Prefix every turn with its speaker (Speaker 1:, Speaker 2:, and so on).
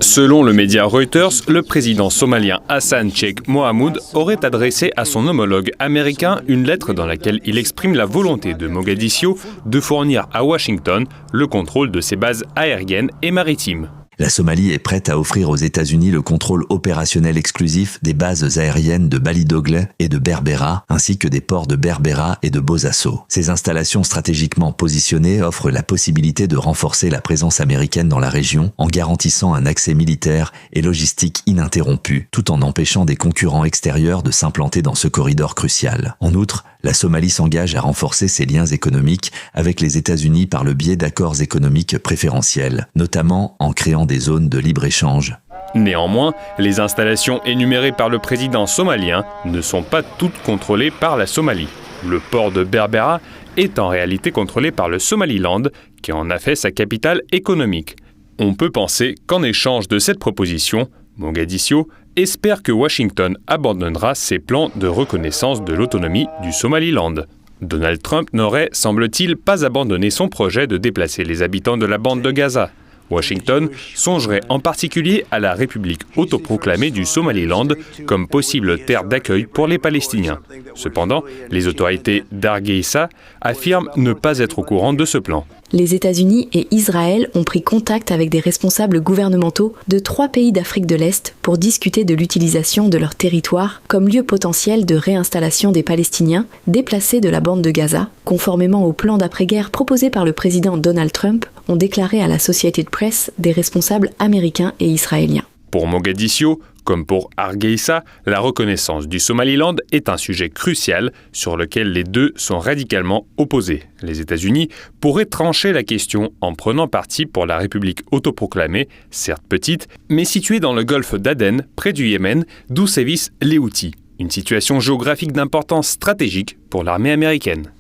Speaker 1: Selon le média Reuters, le président somalien Hassan Sheikh Mohamud aurait adressé à son homologue américain une lettre dans laquelle il exprime la volonté de Mogadiscio de fournir à Washington le contrôle de ses bases aériennes et maritimes.
Speaker 2: La Somalie est prête à offrir aux États-Unis le contrôle opérationnel exclusif des bases aériennes de Balidogle et de Berbera, ainsi que des ports de Berbera et de Bosaso. Ces installations stratégiquement positionnées offrent la possibilité de renforcer la présence américaine dans la région en garantissant un accès militaire et logistique ininterrompu, tout en empêchant des concurrents extérieurs de s'implanter dans ce corridor crucial. En outre, la Somalie s'engage à renforcer ses liens économiques avec les États-Unis par le biais d'accords économiques préférentiels, notamment en créant des zones de libre-échange.
Speaker 1: Néanmoins, les installations énumérées par le président somalien ne sont pas toutes contrôlées par la Somalie. Le port de Berbera est en réalité contrôlé par le Somaliland, qui en a fait sa capitale économique. On peut penser qu'en échange de cette proposition, Mogadiscio espère que Washington abandonnera ses plans de reconnaissance de l'autonomie du Somaliland. Donald Trump n'aurait, semble-t-il, pas abandonné son projet de déplacer les habitants de la bande de Gaza. Washington songerait en particulier à la République autoproclamée du Somaliland comme possible terre d'accueil pour les Palestiniens. Cependant, les autorités d'Hargeisa affirment ne pas être au courant de ce plan.
Speaker 3: Les États-Unis et Israël ont pris contact avec des responsables gouvernementaux de 3 pays d'Afrique de l'Est pour discuter de l'utilisation de leur territoire comme lieu potentiel de réinstallation des Palestiniens déplacés de la bande de Gaza, conformément au plan d'après-guerre proposé par le président Donald Trump, ont déclaré à la Associated Press des responsables américains et israéliens.
Speaker 1: Pour Mogadiscio, comme pour Hargeisa, la reconnaissance du Somaliland est un sujet crucial sur lequel les deux sont radicalement opposés. Les États-Unis pourraient trancher la question en prenant parti pour la République autoproclamée, certes petite, mais située dans le golfe d'Aden, près du Yémen, d'où sévissent les Houthis. Une situation géographique d'importance stratégique pour l'armée américaine.